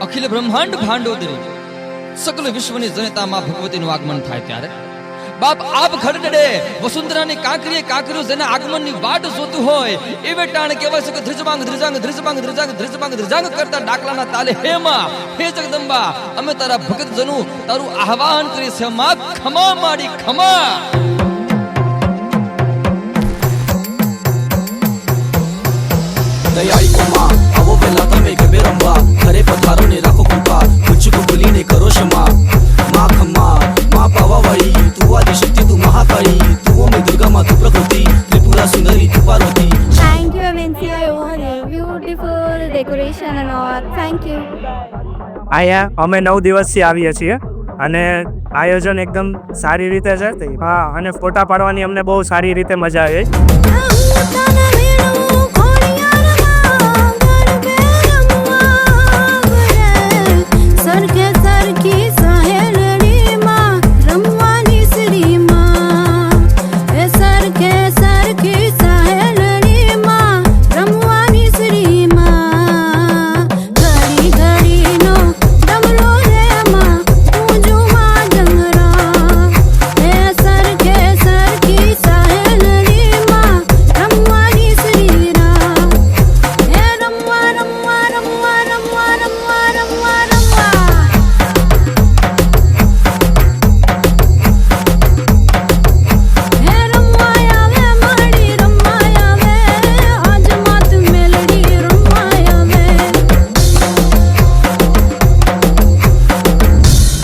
અખિલ બ્રહ્માંડ ભાંડોદરી સકલ વિશ્વની જનતા માં ભગવતીનું આગમન થાય ત્યારે બાપ આપ ખડડે વસુંધરાની કાંકરીએ કાંકર્યું જેના આગમનની વાટ જોતું હોય એવે ટાણ કહેવાય છે કે ધ્રિજબાંગ ધ્રિજાંગ ધ્રિજબાંગ ધ્રિજાંગ ધ્રિજબાંગ ધ્રિજાંગ કરતા ડાકલાના તાલે હેમાં હે જગદંબા અમે તારા ભગત જનું તારું આહવાન કરી છે માં ખમા માડી ખમા દયાળી કોમા આવો પેલા તમે ગરબે રમવા ઘરે પધારો ને રાખો કૃપા મુજકો ભૂલીને કરો ક્ષમા માં ખમા માં પાવાવાળી તું આદિ શક્તિ તું મહાકાળી તું ઓમ દુર્ગા માં તું પ્રકૃતિ ત્રિપુરા સુંદરી તું Parvati. Thank you MNCI over the beautiful decoration and all. Thank you. અહીંયા અમે 9 દિવસથી આવીએ છીએ અને આયોજન એકદમ સારી રીતે છે. હા, અને ફોટા પાડવાની અમને બહુ સારી રીતે મજા આવે.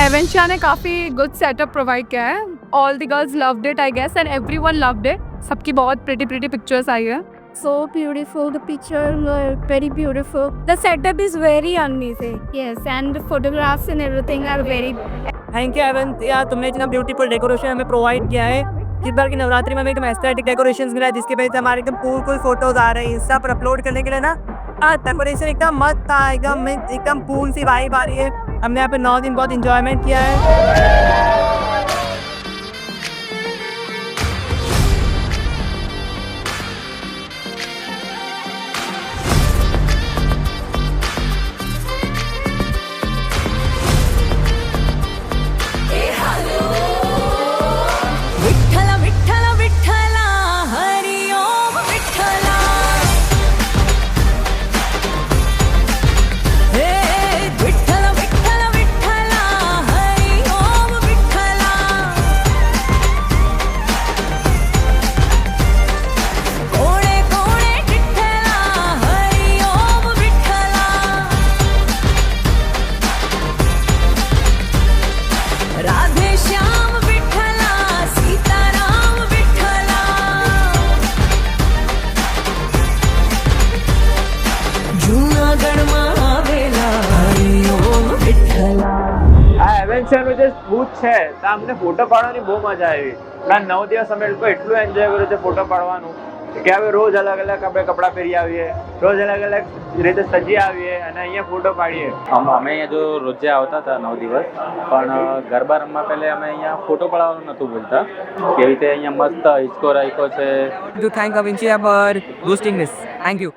एवेंशिया ने काफ़ी गुड सेटअप प्रोवाइड किया है. All the girls loved it I guess and everyone loved it. सबकी बहुत प्रिटी पिक्चर्स आई है. So beautiful. The picture were very beautiful. The setup is very amazing. Yes, and the photographs and everything are very. Thank you एवेंशिया, तुमने इतना beautiful decoration हमें provide किया है. इस बार की नवरात्रि में हमें एकदम एस्थेटिक डेकोरेशन मिला है जिसकी वजह से हमारे एकदम कूल फोटोज आ रहे हैं इंस्टा पर अपलोड करने के लिए ना. डेकोरेशन एकदम मस्त था, एकदम कूल सी वाइब आ रही है. हमने यहाँ पे 9 दिन बहुत इंजॉयमेंट किया है. એવેન્ચરનું જે બૂથ છે ત્યાં અમને ફોટો પાડવાની બહુ મજા આવી. ના 9 દિવસ અમે લોકો એટલું એન્જોય કર્યું છે ફોટો પાડવાનું કે હવે રોજ અલગ અલગ આપણે કપડાં પહેરી આવીએ, રોજ અલગ અલગ રીતે સજી આવીએ અને અહીંયા ફોટો પાડીએ. અમે અહીંયા જો રોજે આવતા હતા 9 દિવસ, પણ ગરબા રમવા પહેલે અમે અહીંયા ફોટો પડાવવાનું નહોતું ભૂલતા. કેવી રીતે અહીંયા મસ્ત હિચકો રાખ્યો છે. To thank Avincia for boosting this. Thank you.